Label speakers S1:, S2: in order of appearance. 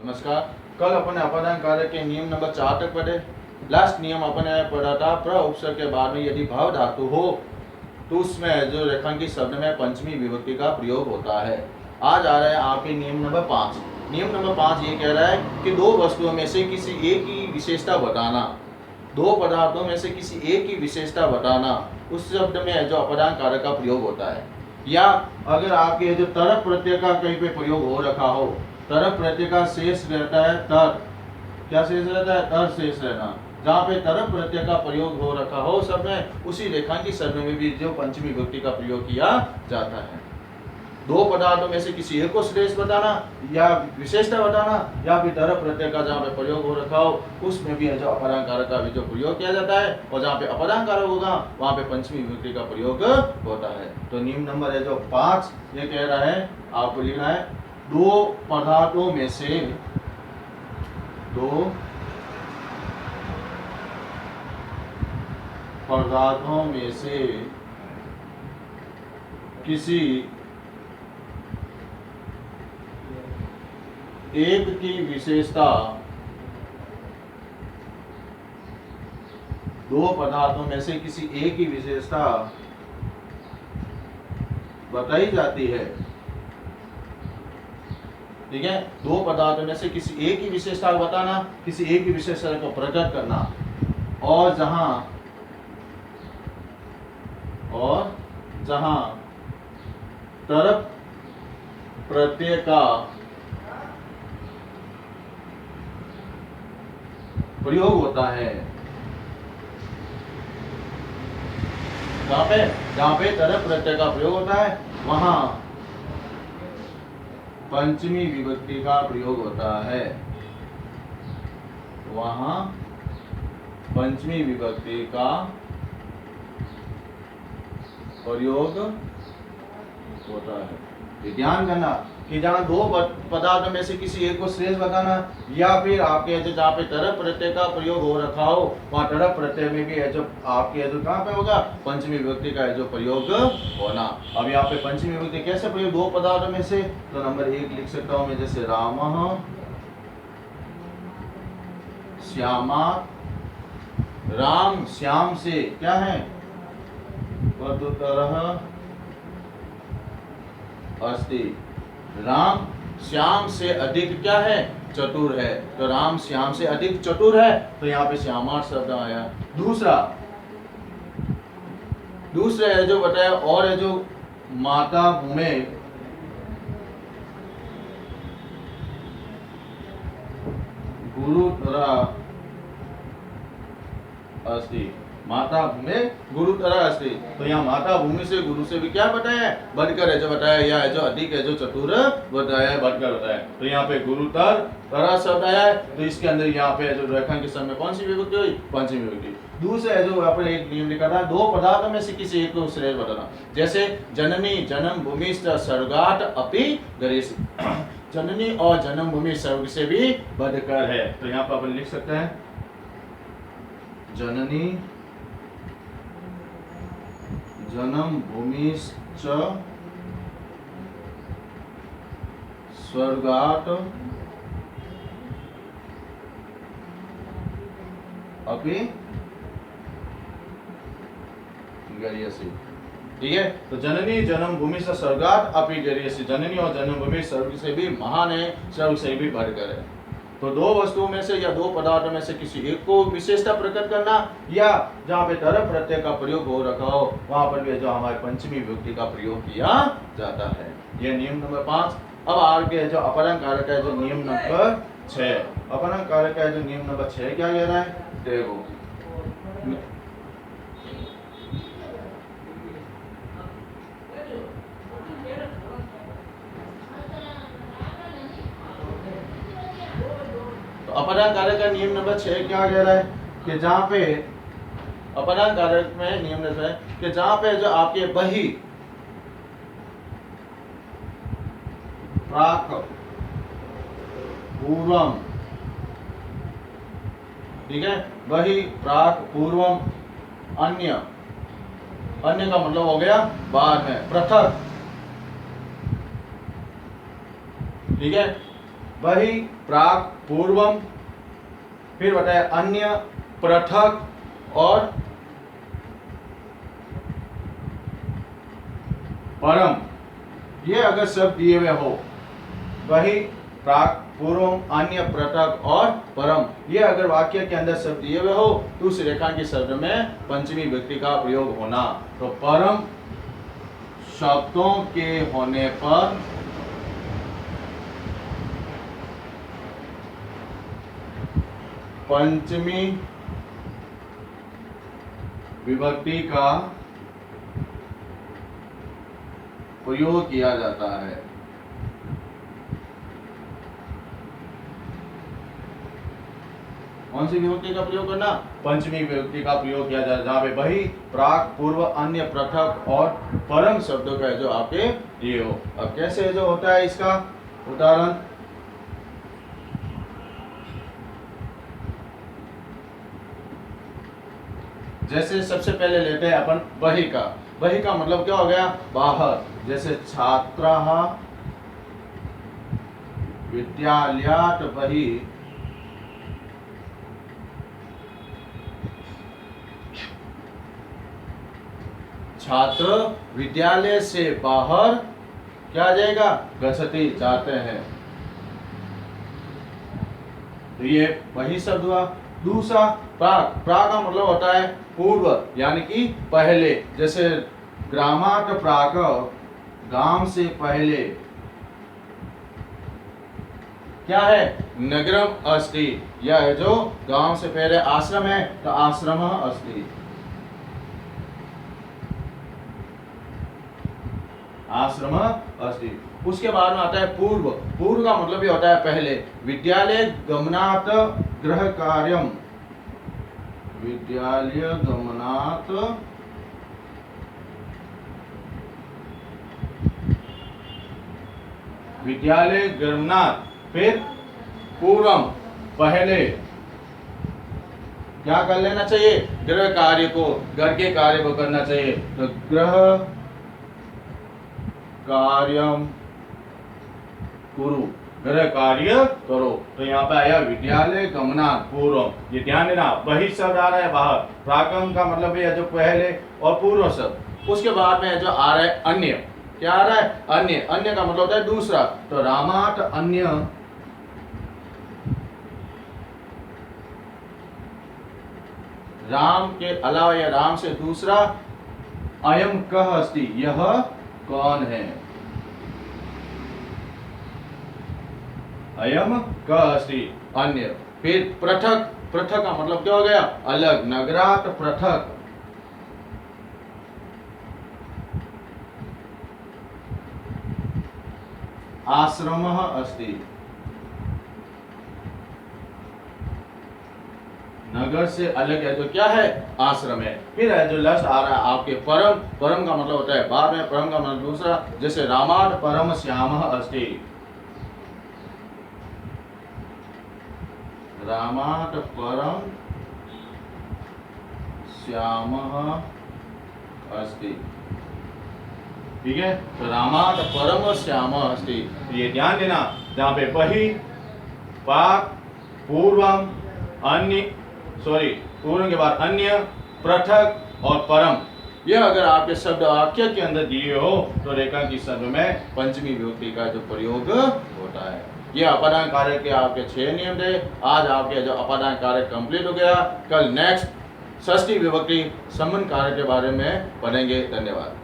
S1: नमस्कार। कल अपने अपादान कारक के नियम नंबर 4 तक पढ़े। लास्ट नियम अपने पढ़ा था, प्र उपसर्ग के बाद में यदि भाव धातु हो तो उसमें जो रेखांकित शब्द में पंचमी विभक्ति का प्रयोग होता है। आज आ रहा है आपके नियम नंबर 5। नियम नंबर 5 ये कह रहा है कि दो वस्तुओं में से किसी एक की विशेषता बताना, दो पदार्थों में से किसी एक की विशेषता बताना, उस शब्द में जो अपादान कारक का प्रयोग होता है। या अगर आपके जो तरफ प्रत्यय का कहीं पे प्रयोग हो रखा हो, तरफ प्रत्यय का शेष रहता है तर, क्या शेष रहता है? तर शेष रहना। जहाँ पे तरफ प्रत्यय का प्रयोग हो रखा हो सब में, उसी रेखांकित शब्द में भी जो पंचमी विभक्ति का प्रयोग किया जाता है। दो पदार्थों में से किसी एक को श्रेष्ठ बताना या विशेषता बताना, या फिर तरफ प्रत्यय का जहाँ पे प्रयोग हो रखा हो उसमें भी जो अपादान कारक का भी जो प्रयोग किया जाता है, और जहाँ पे अपादान कारक होगा वहाँ पे पंचमी विभक्ति का प्रयोग होता है। तो नियम नंबर है जो 5 ये कह रहा है, आपको लिखना है दो पदार्थों में से, दो पदार्थों में से किसी एक की विशेषता, दो पदार्थों में से किसी एक की विशेषता बताई जाती है। ठीक है, दो पदार्थों में से किसी एक की विशेषता बताना, किसी एक की विशेषता को प्रकट करना, और जहां तरफ प्रत्यय का प्रयोग होता है, जहां पे तरफ प्रत्यय का प्रयोग होता है वहां पंचमी विभक्ति का प्रयोग होता है, वहां पंचमी विभक्ति का प्रयोग होता है। ध्यान करना कि जहाँ दो पदार्थों में से किसी एक को श्रेष्ठ बताना, या फिर आपके जहाँ पे तरफ प्रत्यय का प्रयोग हो रखा हो वहाँ तरफ प्रत्यय में भी है जो आपके जो कहाँ पे होगा, पंचमी विभक्ति का है जो प्रयोग होना। अब यहाँ पे पंचमी विभक्ति कैसे प्रयोग, दो पदार्थों में से, तो नंबर 1 लिख सकता हूँ मैं, जैसे रामः श्यामा। राम श्याम से क्या है, वधुतरः अस्ति। राम श्याम से अधिक क्या है, चतुर है। तो राम श्याम से अधिक चतुर है, तो यहाँ पे श्यामा शब्द आया। दूसरा है जो बताया, और है जो माता भूमे, गुरुतरा अस्ति। माता भूमि गुरुतरा अस्ति, तो यहाँ माता भूमि से गुरु से भी क्या बताया है, बढ़कर है जो बताया, या है जो अधिक है जो चतुर बताया है, बढ़कर बताया है। तो यहाँ पे गुरुतर तरा शब्द आया है, तो इसके अंदर यहाँ पे जो रेखांकित शब्द में कौन सी विभक्ति हुई, पंचमी विभक्ति। दूसरा है जो आपने एक नियम लिखा था, दो पदार्थों में से किसी एक को श्रेष्ठ बताना, जैसे जननी जन्म भूमि स्वर्गात् अपि गरीयसी। जननी और जन्म भूमि स्वर्ग से भी बढ़कर है, तो यहाँ पर अपन लिख सकते हैं जननी जन्म भूमि स्वर्गात् अपि गरीयसी। ठीक है, तो जननी जन्म भूमि से स्वर्गात् अपि गरीयसी, जननी और जन्म भूमि स्वर्ग से भी महान है, स्वर्ग से भी बढ़कर है। तो दो वस्तुओं में से या दो पदार्थों में से किसी एक को विशेषता प्रकट करना, या जहाँ पे तरफ प्रत्यय का प्रयोग हो रखा हो वहां पर भी जो हमारे पंचमी विभक्ति का प्रयोग किया जाता है। यह नियम नंबर 5। अब आगे जो अपादान कारक है जो नियम नंबर 6। अपादान कारक है जो नियम नंबर 6 क्या कह रहा है, देखो अपादान कारक का नियम नंबर 6 क्या कह रहा है कि जहाँ पे अपादान कारक में नियम नंबर है कि जहाँ पे जो आपके बहि प्राक पूर्वम, ठीक है, बहि प्राक पूर्वम, अन्य, अन्य का मतलब हो गया बाद में, पृथक, ठीक है, बहि, प्राक, पूर्वम, फिर बताया अन्य, पृथक और परम। ये अगर शब्द दिए हुए हो, बहि, प्राक, पूर्वम, अन्य, पृथक और परम, ये अगर वाक्य के अंदर शब्द दिए हुए हो तो उस रेखांकित शब्द में पंचमी व्यक्ति का प्रयोग होना। तो परम शब्दों के होने पर पंचमी विभक्ति का प्रयोग किया जाता है। कौन सी विभक्ति का प्रयोग करना? पंचमी विभक्ति का प्रयोग किया जाता है, जहां पे बहि, प्राक, पूर्व, अन्य, पृथक और परम शब्दों का जो आपके ये हो। अब कैसे जो होता है इसका उदाहरण, जैसे सबसे पहले लेते हैं अपन बहि का। बहि का मतलब क्या हो गया? बाहर। जैसे छात्राः विद्यालयात् बहि छात्र विद्यालय से बाहर क्या आ जाएगा? गच्छति, जाते हैं। तो ये वही शब्द हुआ। दूसरा प्राक। प्राक का मतलब होता है पूर्व, यानी कि पहले। जैसे ग्रामात् प्राक, गांव से पहले क्या है? नगरम अस्ति। यह है जो गांव से पहले आश्रम है, तो आश्रम अस्ति। आश्रम अस्ति। उसके बाद में आता है पूर्व। पूर्व का मतलब ये होता है पहले। विद्यालय गमनात् गृह कार्यम, विद्यालय गमनात् विद्यालय गमनात्, फिर पूर्वम, पहले क्या कर लेना चाहिए? गृह कार्य को, घर के कार्य को करना चाहिए। तो गृह कार्यम कुरु, गृह कार्य करो। तो यहाँ पे आया विद्यालय गमनात् पूर्वम। ये ध्यान देना, बहि शब्द आ रहा है बाहर, प्राकम का मतलब है जो पहले, और पूर्व शब्द। उसके बाद में जो आ रहा है अन्य। क्या आ रहा है? अन्य। अन्य का मतलब होता है दूसरा। तो रामात् अन्य, राम के अलावा या राम से दूसरा। अयम कः अस्ति, यह कौन है? अयम कः अस्ति, अन्य। फिर पृथक। पृथक का मतलब क्या हो गया? अलग। नगरात् पृथक, आश्रमः अस्ति। नगर से अलग है तो क्या है? आश्रम है। फिर है जो लास्ट आ रहा है आपके परम। परम का मतलब होता है बाद में, परम का मतलब दूसरा। जैसे रामात् परम श्यामः अस्ति, रामात् परम श्यामः अस्ति। ठीक है, तो रामात् परम श्यामः अस्ति। ये ध्यान देना, जहां पे बहि, प्राक, पूर्वम, अन्य, पूर्व के बाद अन्य, पृथक और परम, यह अगर आपके शब्द वाक्य के अंदर दिए हो तो रेखांकित शब्द में पंचमी विभक्ति का जो प्रयोग होता है। ये अपादान कारक के आपके 6 नियम थे। आज आपके जो अपादान कारक कंप्लीट हो गया। कल नेक्स्ट षष्ठी विभक्ति संबंध कारक के बारे में पढ़ेंगे। धन्यवाद।